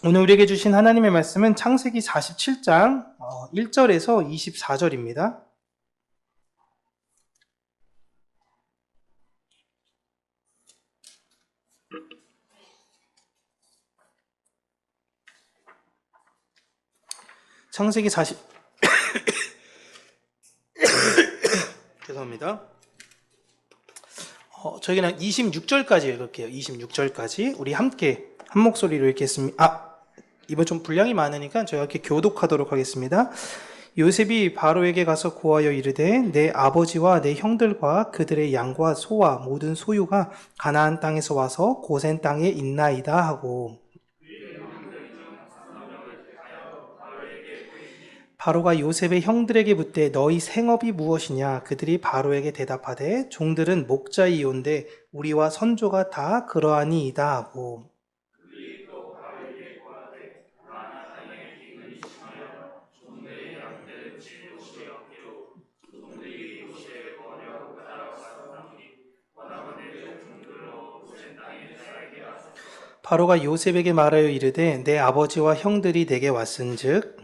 오늘 우리에게 주신 하나님의 말씀은 창세기 47장 1절에서 24절입니다. 창세기 40 죄송합니다. 저희는 26절까지 읽을게요. 26절까지 우리 함께 한 목소리로 읽겠습니다. 이번 좀 분량이 많으니까 저희가 이렇게 교독하도록 하겠습니다. 요셉이 바로에게 가서 고하여 이르되 내 아버지와 내 형들과 그들의 양과 소와 모든 소유가 가나안 땅에서 와서 고센 땅에 있나이다 하고, 바로가 요셉의 형들에게 묻되 너희 생업이 무엇이냐? 그들이 바로에게 대답하되 종들은 목자이온데 우리와 선조가 다 그러하니이다 하고, 바로가 요셉에게 말하여 이르되 내 아버지와 형들이 내게 왔은즉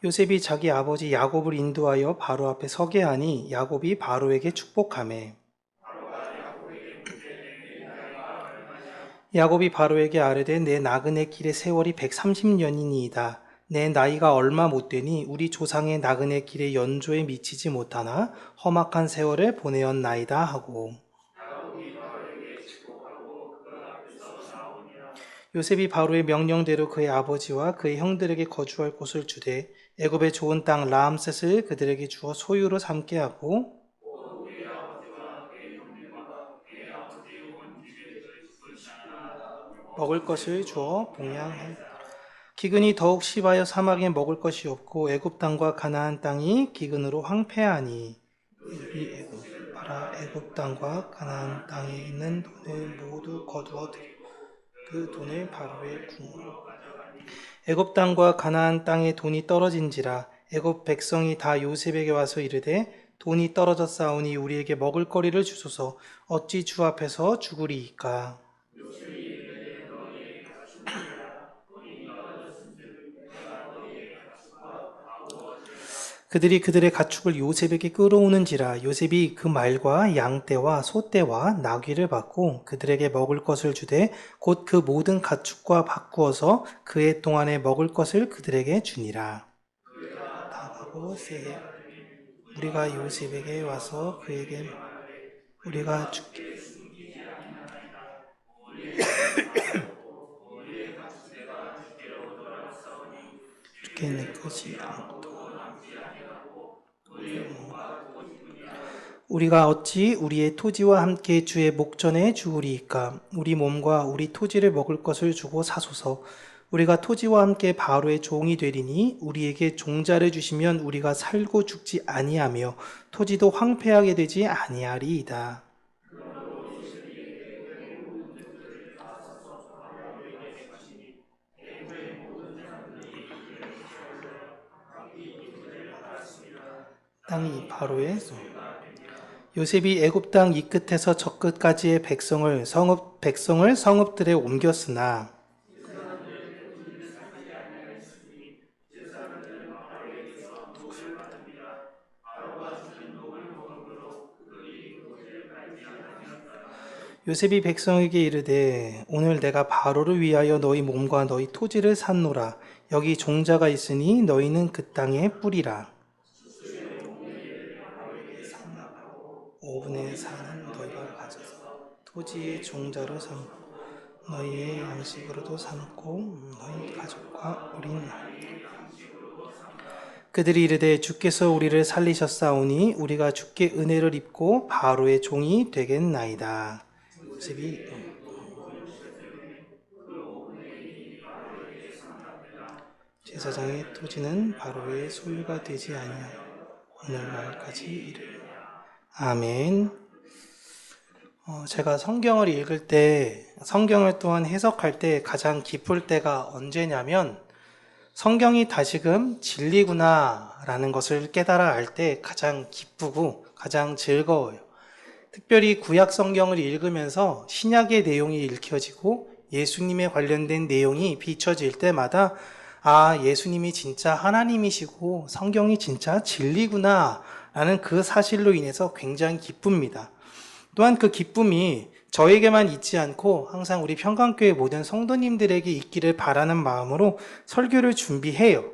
요셉이 자기 아버지 야곱을 인도하여 바로 앞에 서게 하니 야곱이 바로에게 축복하매, 야곱이 바로에게 아뢰되 내 나그네 길의 세월이 130년이니이다. 내 나이가 얼마 못되니 우리 조상의 나그네 길의 연조에 미치지 못하나 험악한 세월을 보내었나이다 하고, 요셉이 바로의 명령대로 그의 아버지와 그의 형들에게 거주할 곳을 주되 애굽의 좋은 땅 라암셋을 그들에게 주어 소유로 삼게 하고, 먹을 것을 주어 봉양하였다. 기근이 더욱 심하여 사막에 먹을 것이 없고 애굽 땅과 가나안 땅이 기근으로 황폐하니 이 애굽 땅과 가나안 땅에 있는 돈을 모두 거두어 들이고 그 돈을 바로의 궁 애굽 땅과 가나안 땅에 돈이 떨어진지라 애굽 백성이 다 요셉에게 와서 이르되 돈이 떨어졌사오니 우리에게 먹을 거리를 주소서. 어찌 주 앞에서 죽으리이까? 그들이 그들의 가축을 요셉에게 끌어오는지라 요셉이 그 말과 양떼와 소떼와 나귀를 받고 그들에게 먹을 것을 주되 곧 그 모든 가축과 바꾸어서 그해 동안에 먹을 것을 그들에게 주니라. 나가고 세해 우리가 요셉에게 와서 그에게 우리가 죽게 내 것이 우리가 어찌 우리의 토지와 함께 주의 목전에 죽으리이까? 우리 몸과 우리 토지를 먹을 것을 주고 사소서. 우리가 토지와 함께 바로의 종이 되리니 우리에게 종자를 주시면 우리가 살고 죽지 아니하며 토지도 황폐하게 되지 아니하리이다. 땅이 바로의 요셉이 애굽 땅 이 끝에서 저 끝까지의 백성을 성읍들에 옮겼으나 요셉이 백성에게 이르되 오늘 내가 바로를 위하여 너희 몸과 너희 토지를 샀노라. 여기 종자가 있으니 너희는 그 땅에 뿌리라. 5분의 4는 너희가 가져서 토지의 종자로 삼고 너희의 양식으로도 삼고 너희 가족과 어린 그들이 이르되 주께서 우리를 살리셨사오니 우리가 주께 은혜를 입고 바로의 종이 되겠나이다. 요셉이 제사장의 토지는 바로의 소유가 되지 아니하여 오늘날까지 이르리라. 아멘. 제가 성경을 읽을 때, 성경을 또한 해석할 때 가장 기쁠 때가 언제냐면 성경이 다시금 진리구나라는 것을 깨달아 알 때 가장 기쁘고 가장 즐거워요. 특별히 구약 성경을 읽으면서 신약의 내용이 읽혀지고 예수님에 관련된 내용이 비춰질 때마다 아, 예수님이 진짜 하나님이시고 성경이 진짜 진리구나 라는 그 사실로 인해서 굉장히 기쁩니다. 또한 그 기쁨이 저에게만 있지 않고 항상 우리 평강교회 모든 성도님들에게 있기를 바라는 마음으로 설교를 준비해요.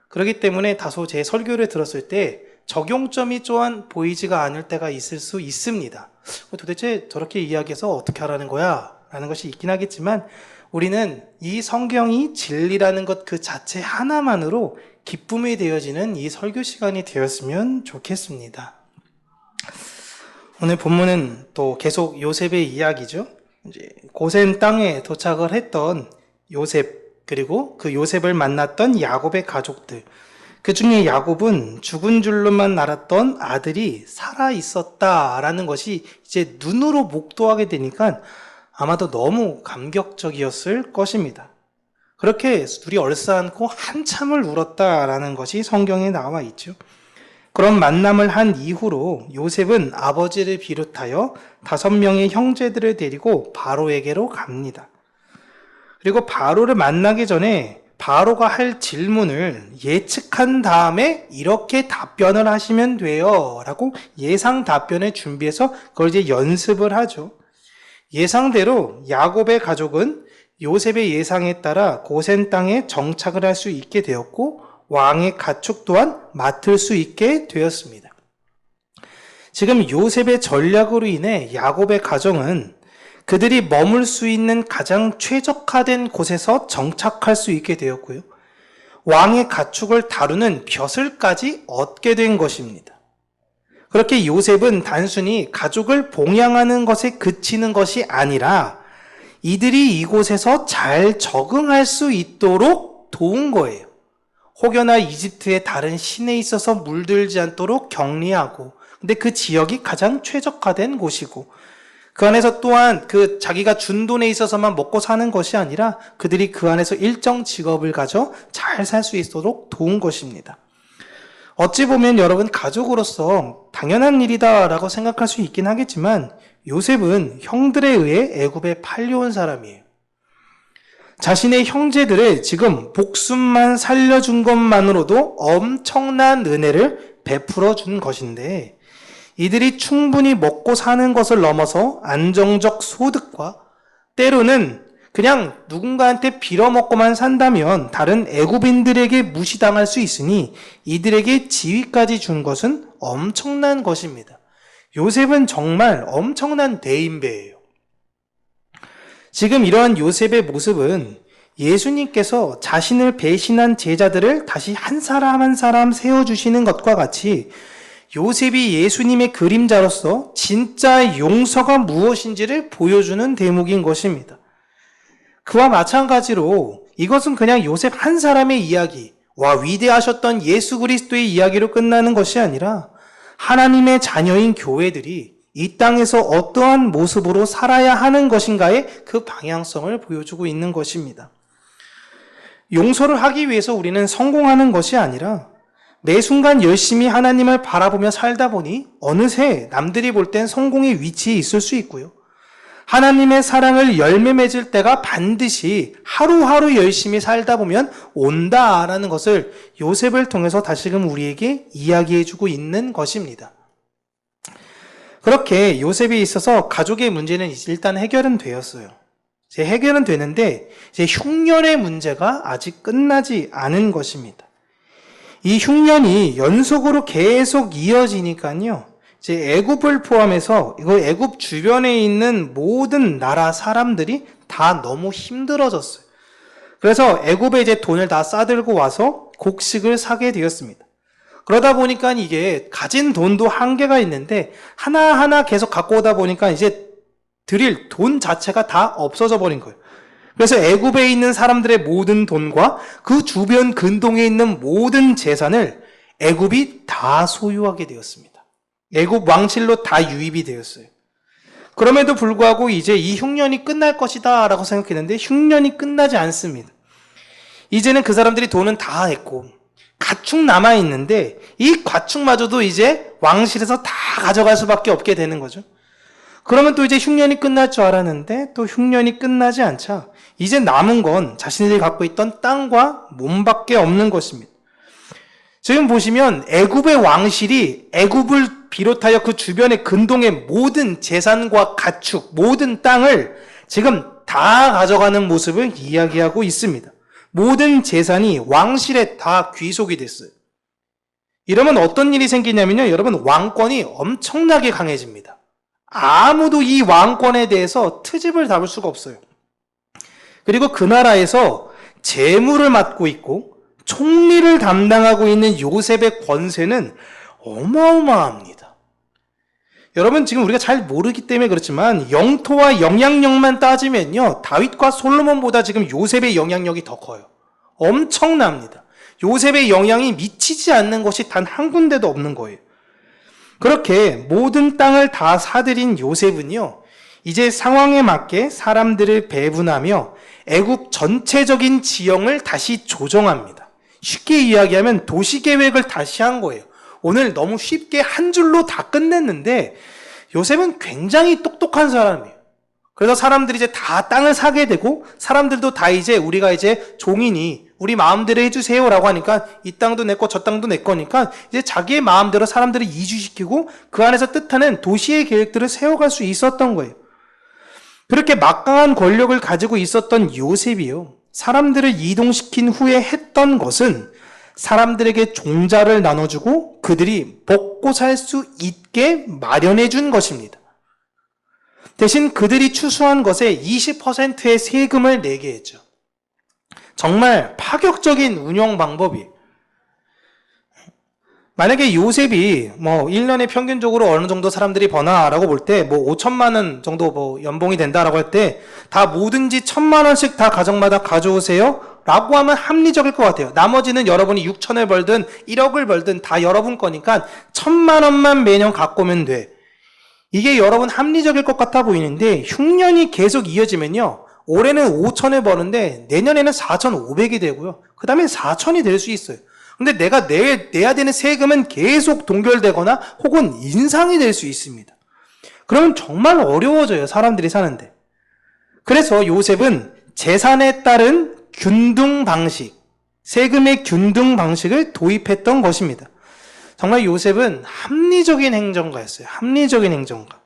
그렇기 때문에 다소 제 설교를 들었을 때 적용점이 또한 보이지가 않을 때가 있을 수 있습니다. 도대체 저렇게 이야기해서 어떻게 하라는 거야? 라는 것이 있긴 하겠지만 우리는 이 성경이 진리라는 것 그 자체 하나만으로 기쁨이 되어지는 이 설교 시간이 되었으면 좋겠습니다. 오늘 본문은 또 계속 요셉의 이야기죠. 이제 고센 땅에 도착을 했던 요셉, 그리고 그 요셉을 만났던 야곱의 가족들. 그 중에 야곱은 죽은 줄로만 알았던 아들이 살아 있었다라는 것이 이제 눈으로 목도하게 되니까 아마도 너무 감격적이었을 것입니다. 그렇게 둘이 얼싸안고 한참을 울었다라는 것이 성경에 나와 있죠. 그런 만남을 한 이후로 요셉은 아버지를 비롯하여 5명의 형제들을 데리고 바로에게로 갑니다. 그리고 바로를 만나기 전에 바로가 할 질문을 예측한 다음에 이렇게 답변을 하시면 돼요 라고 예상 답변을 준비해서 그걸 이제 연습을 하죠. 예상대로 야곱의 가족은 요셉의 예상에 따라 고센 땅에 정착을 할 수 있게 되었고 왕의 가축 또한 맡을 수 있게 되었습니다. 지금 요셉의 전략으로 인해 야곱의 가정은 그들이 머물 수 있는 가장 최적화된 곳에서 정착할 수 있게 되었고요. 왕의 가축을 다루는 벼슬까지 얻게 된 것입니다. 그렇게 요셉은 단순히 가족을 봉양하는 것에 그치는 것이 아니라 이들이 이곳에서 잘 적응할 수 있도록 도운 거예요. 혹여나 이집트의 다른 신에 있어서 물들지 않도록 격리하고, 근데 그 지역이 가장 최적화된 곳이고, 그 안에서 또한 그 자기가 준 돈에 있어서만 먹고 사는 것이 아니라 그들이 그 안에서 일정 직업을 가져 잘 살 수 있도록 도운 것입니다. 어찌 보면 여러분 가족으로서 당연한 일이다라고 생각할 수 있긴 하겠지만 요셉은 형들에 의해 애굽에 팔려온 사람이에요. 자신의 형제들을 지금 목숨만 살려준 것만으로도 엄청난 은혜를 베풀어 준 것인데 이들이 충분히 먹고 사는 것을 넘어서 안정적 소득과 때로는 그냥 누군가한테 빌어먹고만 산다면 다른 애굽인들에게 무시당할 수 있으니 이들에게 지위까지 준 것은 엄청난 것입니다. 요셉은 정말 엄청난 대인배예요. 지금 이러한 요셉의 모습은 예수님께서 자신을 배신한 제자들을 다시 한 사람 한 사람 세워주시는 것과 같이 요셉이 예수님의 그림자로서 진짜 용서가 무엇인지를 보여주는 대목인 것입니다. 그와 마찬가지로 이것은 그냥 요셉 한 사람의 이야기, 위대하셨던 예수 그리스도의 이야기로 끝나는 것이 아니라 하나님의 자녀인 교회들이 이 땅에서 어떠한 모습으로 살아야 하는 것인가의 그 방향성을 보여주고 있는 것입니다. 용서를 하기 위해서 우리는 성공하는 것이 아니라 매 순간 열심히 하나님을 바라보며 살다 보니 어느새 남들이 볼 땐 성공의 위치에 있을 수 있고요. 하나님의 사랑을 열매 맺을 때가 반드시 하루하루 열심히 살다 보면 온다라는 것을 요셉을 통해서 다시금 우리에게 이야기해주고 있는 것입니다. 그렇게 요셉에 있어서 가족의 문제는 일단 해결은 되었어요. 이제 해결은 되는데 이제 흉년의 문제가 아직 끝나지 않은 것입니다. 이 흉년이 연속으로 계속 이어지니까요. 이제 애굽을 포함해서 이거 애굽 주변에 있는 모든 나라 사람들이 다 너무 힘들어졌어요. 그래서 애굽에 이제 돈을 다 싸들고 와서 곡식을 사게 되었습니다. 그러다 보니까 이게 가진 돈도 한계가 있는데 하나하나 계속 갖고 오다 보니까 이제 드릴 돈 자체가 다 없어져 버린 거예요. 그래서 애굽에 있는 사람들의 모든 돈과 그 주변 근동에 있는 모든 재산을 애굽이 다 소유하게 되었습니다. 애굽 왕실로 다 유입이 되었어요. 그럼에도 불구하고 이제 이 흉년이 끝날 것이다 라고 생각했는데 흉년이 끝나지 않습니다. 이제는 그 사람들이 돈은 다 했고 가축 남아있는데 이 가축마저도 이제 왕실에서 다 가져갈 수밖에 없게 되는 거죠. 그러면 또 이제 흉년이 끝날 줄 알았는데 또 흉년이 끝나지 않자 이제 남은 건 자신들이 갖고 있던 땅과 몸밖에 없는 것입니다. 지금 보시면 애굽의 왕실이 애굽을 비롯하여 그 주변의 근동의 모든 재산과 가축, 모든 땅을 지금 다 가져가는 모습을 이야기하고 있습니다. 모든 재산이 왕실에 다 귀속이 됐어요. 이러면 어떤 일이 생기냐면요. 여러분, 왕권이 엄청나게 강해집니다. 아무도 이 왕권에 대해서 트집을 잡을 수가 없어요. 그리고 그 나라에서 재무를 맡고 있고 총리를 담당하고 있는 요셉의 권세는 어마어마합니다. 여러분, 지금 우리가 잘 모르기 때문에 그렇지만 영토와 영향력만 따지면요, 다윗과 솔로몬보다 지금 요셉의 영향력이 더 커요. 엄청납니다. 요셉의 영향이 미치지 않는 것이 단 한 군데도 없는 거예요. 그렇게 모든 땅을 다 사들인 요셉은요, 이제 상황에 맞게 사람들을 배분하며 애굽 전체적인 지형을 다시 조정합니다. 쉽게 이야기하면 도시계획을 다시 한 거예요. 오늘 너무 쉽게 한 줄로 다 끝냈는데 요셉은 굉장히 똑똑한 사람이에요. 그래서 사람들이 이제 다 땅을 사게 되고 사람들도 다 이제 우리가 이제 종이니 우리 마음대로 해주세요라고 하니까 이 땅도 내 거 저 땅도 내 거니까 이제 자기의 마음대로 사람들을 이주시키고 그 안에서 뜻하는 도시의 계획들을 세워갈 수 있었던 거예요. 그렇게 막강한 권력을 가지고 있었던 요셉이요, 사람들을 이동시킨 후에 했던 것은 사람들에게 종자를 나눠주고 그들이 먹고 살 수 있게 마련해 준 것입니다. 대신 그들이 추수한 것에 20%의 세금을 내게 했죠. 정말 파격적인 운영 방법이에요. 만약에 요셉이 1년에 평균적으로 어느 정도 사람들이 버나라고 볼 때 5천만 원 정도 연봉이 된다라고 할 때 다 뭐든지 1,000만 원씩 다 가정마다 가져오세요 라고 하면 합리적일 것 같아요. 나머지는 여러분이 6천을 벌든 1억을 벌든 다 여러분 거니까 1,000만 원만 매년 갖고 오면 돼. 이게 여러분 합리적일 것 같아 보이는데 흉년이 계속 이어지면요, 올해는 5천을 버는데 내년에는 4,500이 되고요, 그 다음에 4천이 될 수 있어요. 근데 내가 내야 되는 세금은 계속 동결되거나 혹은 인상이 될 수 있습니다. 그러면 정말 어려워져요, 사람들이 사는데. 그래서 요셉은 재산에 따른 균등 방식, 세금의 균등 방식을 도입했던 것입니다. 정말 요셉은 합리적인 행정가였어요. 합리적인 행정가.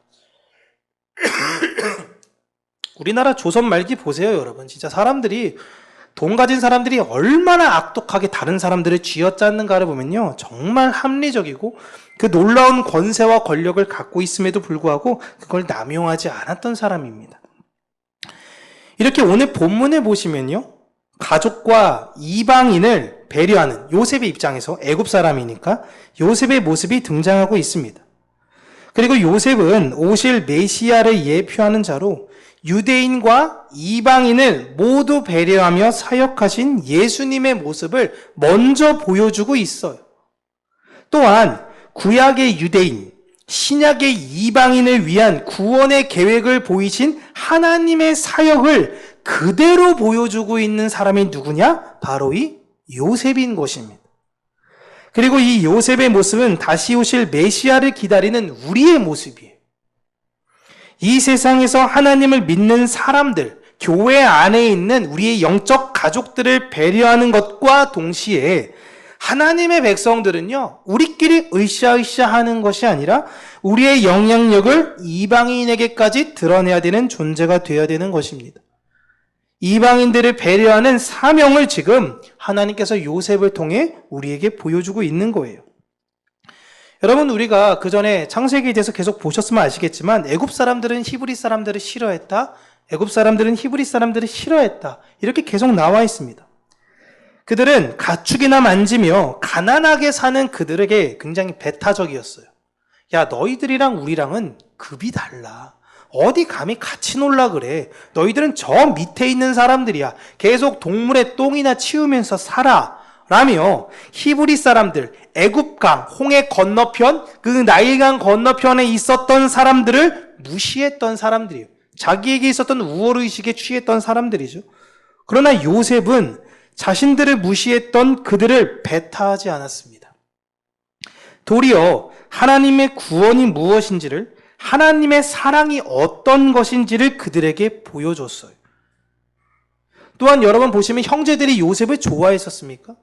우리나라 조선 말기 보세요, 여러분. 진짜 사람들이, 돈 가진 사람들이 얼마나 악독하게 다른 사람들을 쥐어짰는가를 보면요, 정말 합리적이고 그 놀라운 권세와 권력을 갖고 있음에도 불구하고 그걸 남용하지 않았던 사람입니다. 이렇게 오늘 본문에 보시면요, 가족과 이방인을 배려하는 요셉의 입장에서 애굽 사람이니까 요셉의 모습이 등장하고 있습니다. 그리고 요셉은 오실 메시아를 예표하는 자로 유대인과 이방인을 모두 배려하며 사역하신 예수님의 모습을 먼저 보여주고 있어요. 또한 구약의 유대인, 신약의 이방인을 위한 구원의 계획을 보이신 하나님의 사역을 그대로 보여주고 있는 사람이 누구냐? 바로 이 요셉인 것입니다. 그리고 이 요셉의 모습은 다시 오실 메시아를 기다리는 우리의 모습이에요. 이 세상에서 하나님을 믿는 사람들, 교회 안에 있는 우리의 영적 가족들을 배려하는 것과 동시에 하나님의 백성들은요, 우리끼리 으쌰으쌰 하는 것이 아니라 우리의 영향력을 이방인에게까지 드러내야 되는 존재가 되어야 되는 것입니다. 이방인들을 배려하는 사명을 지금 하나님께서 요셉을 통해 우리에게 보여주고 있는 거예요. 여러분, 우리가 그 전에 창세기에 대해서 계속 보셨으면 아시겠지만 애굽 사람들은 히브리 사람들을 싫어했다, 애굽 사람들은 히브리 사람들을 싫어했다, 이렇게 계속 나와 있습니다. 그들은 가축이나 만지며 가난하게 사는 그들에게 굉장히 배타적이었어요. 야, 너희들이랑 우리랑은 급이 달라. 어디 감히 같이 놀라 그래. 너희들은 저 밑에 있는 사람들이야. 계속 동물의 똥이나 치우면서 살아. 라며 히브리 사람들, 애굽강, 홍해 건너편, 그 나일강 건너편에 있었던 사람들을 무시했던 사람들이에요. 자기에게 있었던 우월의식에 취했던 사람들이죠. 그러나 요셉은 자신들을 무시했던 그들을 배타하지 않았습니다. 도리어 하나님의 구원이 무엇인지를, 하나님의 사랑이 어떤 것인지를 그들에게 보여줬어요. 또한 여러분 보시면 형제들이 요셉을 좋아했었습니까?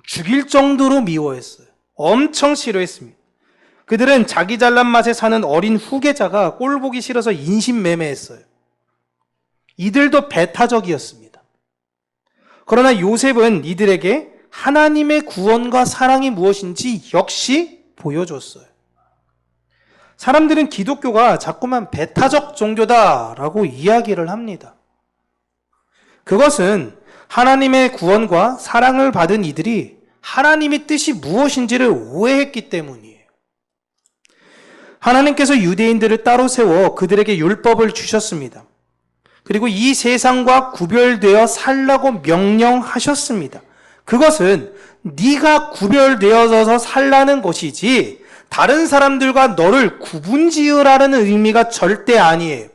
죽일 정도로 미워했어요. 엄청 싫어했습니다. 그들은 자기 잘난 맛에 사는 어린 후계자가 꼴 보기 싫어서 인신매매했어요. 이들도 배타적이었습니다. 그러나 요셉은 이들에게 하나님의 구원과 사랑이 무엇인지 역시 보여줬어요. 사람들은 기독교가 자꾸만 배타적 종교다라고 이야기를 합니다. 그것은 하나님의 구원과 사랑을 받은 이들이 하나님의 뜻이 무엇인지를 오해했기 때문이에요. 하나님께서 유대인들을 따로 세워 그들에게 율법을 주셨습니다. 그리고 이 세상과 구별되어 살라고 명령하셨습니다. 그것은 네가 구별되어서 살라는 것이지 다른 사람들과 너를 구분지으라는 의미가 절대 아니에요.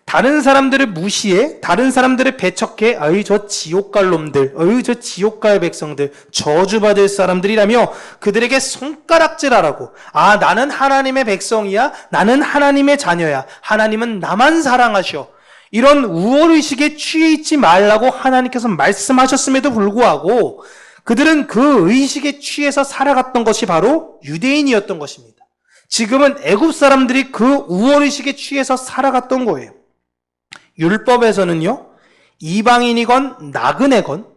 다른 사람들을 무시해, 다른 사람들을 배척해, 어이 저 지옥갈 놈들, 어이 저 지옥갈 백성들, 저주받을 사람들이라며 그들에게 손가락질하라고. 아, 나는 하나님의 백성이야, 나는 하나님의 자녀야, 하나님은 나만 사랑하셔. 이런 우월의식에 취해 있지 말라고 하나님께서 말씀하셨음에도 불구하고 그들은 그 의식에 취해서 살아갔던 것이 바로 유대인이었던 것입니다. 지금은 애굽 사람들이 그 우월의식에 취해서 살아갔던 거예요. 율법에서는요, 이방인이건 나그네건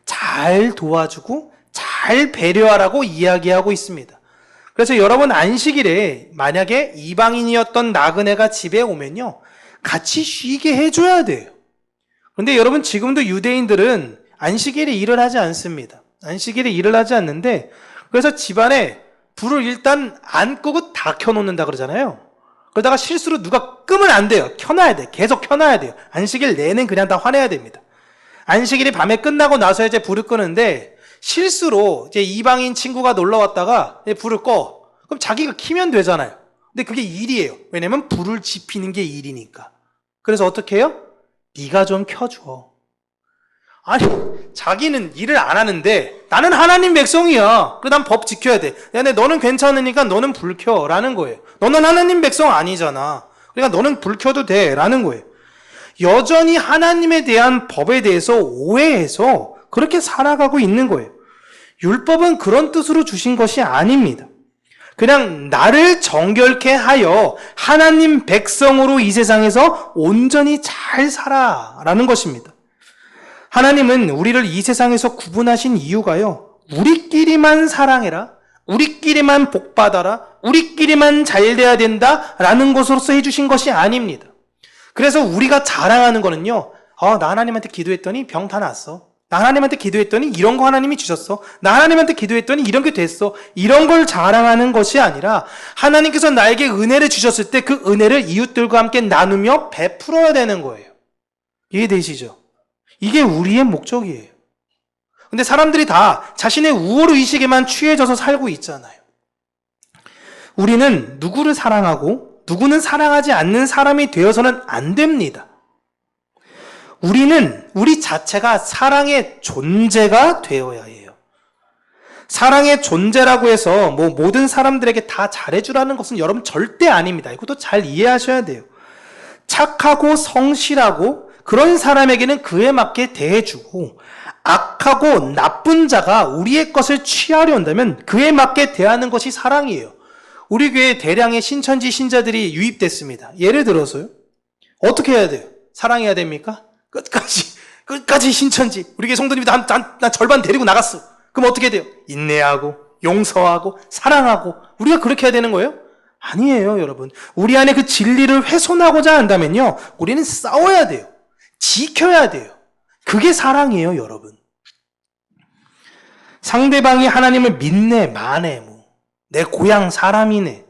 잘 도와주고 잘 배려하라고 이야기하고 있습니다. 그래서 여러분 안식일에 만약에 이방인이었던 나그네가 집에 오면요, 같이 쉬게 해줘야 돼요. 그런데 여러분 지금도 유대인들은 안식일에 일을 하지 않습니다. 안식일에 일을 하지 않는데, 그래서 집안에 불을 일단 안 끄고 다 켜놓는다 그러잖아요. 그러다가 실수로 누가 끄면 안 돼요. 켜놔야 돼. 계속 켜놔야 돼요. 안식일 내내 그냥 다 화내야 됩니다. 안식일이 밤에 끝나고 나서 이제 불을 끄는데 실수로 이제 이방인 친구가 놀러 왔다가 불을 꺼. 그럼 자기가 키면 되잖아요. 근데 그게 일이에요. 왜냐면 불을 지피는 게 일이니까. 그래서 어떻게 해요? 네가 좀 켜줘. 아니, 자기는 일을 안 하는데 나는 하나님 백성이야. 그래, 난 법 지켜야 돼. 야, 근데 너는 괜찮으니까 너는 불 켜. 라는 거예요. 너는 하나님 백성 아니잖아. 그러니까 너는 불 켜도 돼. 라는 거예요. 여전히 하나님에 대한 법에 대해서 오해해서 그렇게 살아가고 있는 거예요. 율법은 그런 뜻으로 주신 것이 아닙니다. 그냥 나를 정결케 하여 하나님 백성으로 이 세상에서 온전히 잘 살아라는 것입니다. 하나님은 우리를 이 세상에서 구분하신 이유가요, 우리끼리만 사랑해라, 우리끼리만 복받아라, 우리끼리만 잘 돼야 된다라는 것으로서 해주신 것이 아닙니다. 그래서 우리가 자랑하는 거는요, 나 하나님한테 기도했더니 병 다 났어. 나 하나님한테 기도했더니 이런 거 하나님이 주셨어. 나 하나님한테 기도했더니 이런 게 됐어. 이런 걸 자랑하는 것이 아니라 하나님께서 나에게 은혜를 주셨을 때 그 은혜를 이웃들과 함께 나누며 베풀어야 되는 거예요. 이해되시죠? 이게 우리의 목적이에요. 근데 사람들이 다 자신의 우월의식에만 취해져서 살고 있잖아요. 우리는 누구를 사랑하고 누구는 사랑하지 않는 사람이 되어서는 안 됩니다. 우리는 우리 자체가 사랑의 존재가 되어야 해요. 사랑의 존재라고 해서 모든 사람들에게 다 잘해주라는 것은 여러분 절대 아닙니다. 이것도 잘 이해하셔야 돼요. 착하고 성실하고 그런 사람에게는 그에 맞게 대해주고, 악하고 나쁜 자가 우리의 것을 취하려 한다면 그에 맞게 대하는 것이 사랑이에요. 우리 교회에 대량의 신천지 신자들이 유입됐습니다. 예를 들어서요, 어떻게 해야 돼요? 사랑해야 됩니까? 끝까지 신천지. 우리 교회 성도님이 난 절반 데리고 나갔어. 그럼 어떻게 돼요? 인내하고 용서하고 사랑하고. 우리가 그렇게 해야 되는 거예요? 아니에요, 여러분. 우리 안에 그 진리를 훼손하고자 한다면요, 우리는 싸워야 돼요. 지켜야 돼요. 그게 사랑이에요, 여러분. 상대방이 하나님을 믿네, 마네, 내 고향 사람이네,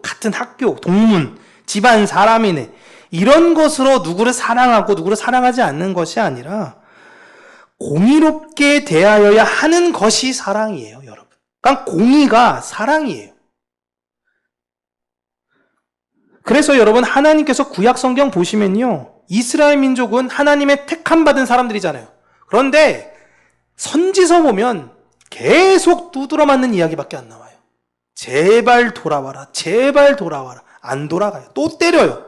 같은 학교, 동문, 집안 사람이네, 이런 것으로 누구를 사랑하고 누구를 사랑하지 않는 것이 아니라 공의롭게 대하여야 하는 것이 사랑이에요, 여러분. 그러니까 공의가 사랑이에요. 그래서 여러분, 하나님께서 구약 성경 보시면요, 이스라엘 민족은 하나님의 택함 받은 사람들이잖아요. 그런데 선지서 보면 계속 두드러 맞는 이야기밖에 안 나와요. 제발 돌아와라. 제발 돌아와라. 안 돌아가요. 또 때려요.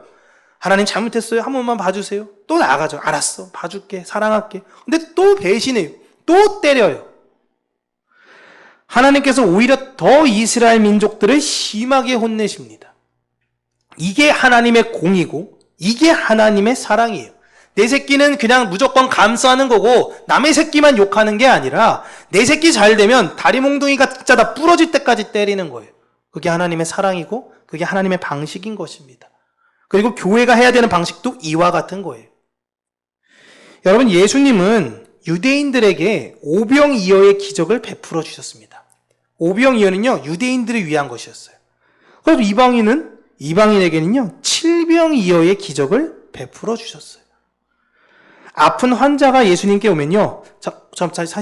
하나님 잘못했어요. 한 번만 봐주세요. 또 나가죠. 알았어. 봐줄게. 사랑할게. 근데 또 배신해요. 또 때려요. 하나님께서 오히려 더 이스라엘 민족들을 심하게 혼내십니다. 이게 하나님의 공이고 이게 하나님의 사랑이에요. 내 새끼는 그냥 무조건 감싸는 거고 남의 새끼만 욕하는 게 아니라 내 새끼 잘 되면 다리 몽둥이가 진짜 다 부러질 때까지 때리는 거예요. 그게 하나님의 사랑이고 그게 하나님의 방식인 것입니다. 그리고 교회가 해야 되는 방식도 이와 같은 거예요. 여러분, 예수님은 유대인들에게 오병이어의 기적을 베풀어 주셨습니다. 오병이어는요, 유대인들을 위한 것이었어요. 그래서 이방인에게는요, 칠병이어의 기적을 베풀어 주셨어요. 아픈 환자가 예수님께 오면요,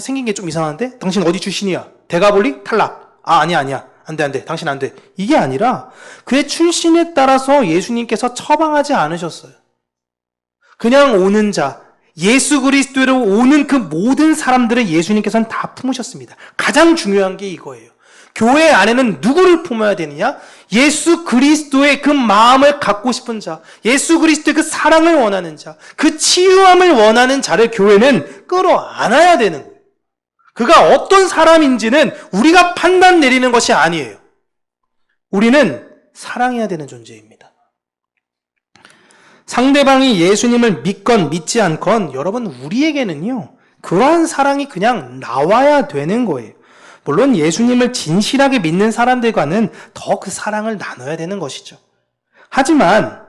생긴 게 좀 이상한데? 당신 어디 출신이야? 대가볼리? 탈락. 아니야. 안 돼. 당신 안 돼. 이게 아니라 그의 출신에 따라서 예수님께서 처방하지 않으셨어요. 그냥 오는 자, 예수 그리스도로 오는 그 모든 사람들을 예수님께서는 다 품으셨습니다. 가장 중요한 게 이거예요. 교회 안에는 누구를 품어야 되느냐? 예수 그리스도의 그 마음을 갖고 싶은 자, 예수 그리스도의 그 사랑을 원하는 자, 그 치유함을 원하는 자를 교회는 끌어안아야 되는 거예요. 그가 어떤 사람인지는 우리가 판단 내리는 것이 아니에요. 우리는 사랑해야 되는 존재입니다. 상대방이 예수님을 믿건 믿지 않건 여러분, 우리에게는요, 그러한 사랑이 그냥 나와야 되는 거예요. 물론 예수님을 진실하게 믿는 사람들과는 더 그 사랑을 나눠야 되는 것이죠. 하지만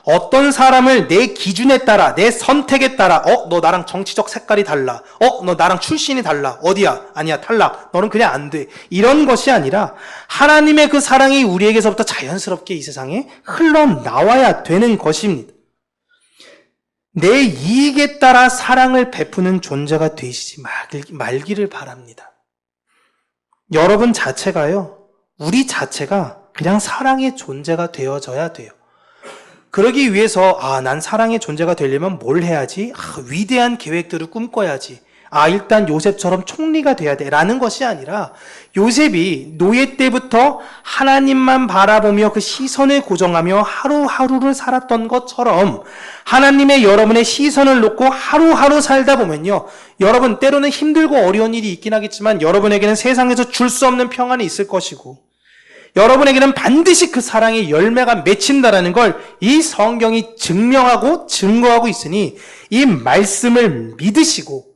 어떤 사람을 내 기준에 따라, 내 선택에 따라, 너 나랑 정치적 색깔이 달라. 너 나랑 출신이 달라. 어디야? 아니야, 탈락. 너는 그냥 안 돼. 이런 것이 아니라 하나님의 그 사랑이 우리에게서부터 자연스럽게 이 세상에 흘러나와야 되는 것입니다. 내 이익에 따라 사랑을 베푸는 존재가 되시지 말기를 바랍니다. 여러분 자체가요, 우리 자체가 그냥 사랑의 존재가 되어져야 돼요. 그러기 위해서 난 사랑의 존재가 되려면 뭘 해야지? 위대한 계획들을 꿈꿔야지. 일단 요셉처럼 총리가 돼야 돼 라는 것이 아니라, 요셉이 노예 때부터 하나님만 바라보며 그 시선을 고정하며 하루하루를 살았던 것처럼 하나님의 여러분의 시선을 놓고 하루하루 살다 보면요, 여러분 때로는 힘들고 어려운 일이 있긴 하겠지만 여러분에게는 세상에서 줄 수 없는 평안이 있을 것이고, 여러분에게는 반드시 그 사랑의 열매가 맺힌다라는 걸 이 성경이 증명하고 증거하고 있으니, 이 말씀을 믿으시고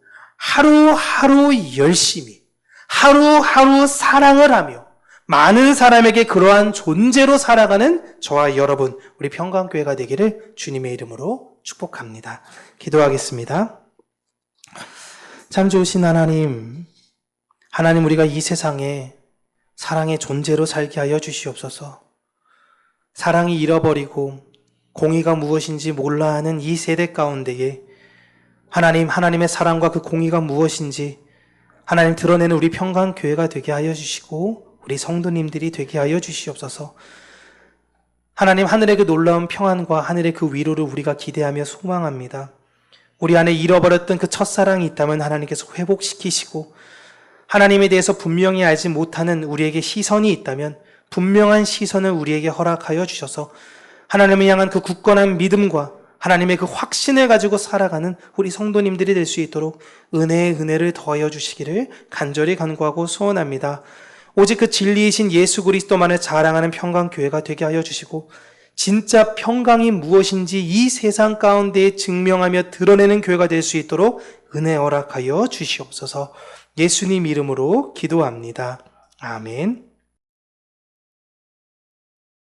하루하루 열심히 하루하루 사랑을 하며 많은 사람에게 그러한 존재로 살아가는 저와 여러분, 우리 평강교회가 되기를 주님의 이름으로 축복합니다. 기도하겠습니다. 참 좋으신 하나님, 우리가 이 세상에 사랑의 존재로 살게 하여 주시옵소서. 사랑이 잃어버리고 공의가 무엇인지 몰라 하는 이 세대 가운데에 하나님의 사랑과 그 공의가 무엇인지 하나님 드러내는 우리 평강교회가 되게 하여 주시고 우리 성도님들이 되게 하여 주시옵소서. 하나님, 하늘의 그 놀라운 평안과 하늘의 그 위로를 우리가 기대하며 소망합니다. 우리 안에 잃어버렸던 그 첫사랑이 있다면 하나님께서 회복시키시고, 하나님에 대해서 분명히 알지 못하는 우리에게 시선이 있다면 분명한 시선을 우리에게 허락하여 주셔서 하나님을 향한 그 굳건한 믿음과 하나님의 그 확신을 가지고 살아가는 우리 성도님들이 될 수 있도록 은혜의 은혜를 더하여 주시기를 간절히 간구하고 소원합니다. 오직 그 진리이신 예수 그리스도만을 자랑하는 평강교회가 되게 하여 주시고, 진짜 평강이 무엇인지 이 세상 가운데에 증명하며 드러내는 교회가 될 수 있도록 은혜 허락하여 주시옵소서. 예수님 이름으로 기도합니다. 아멘.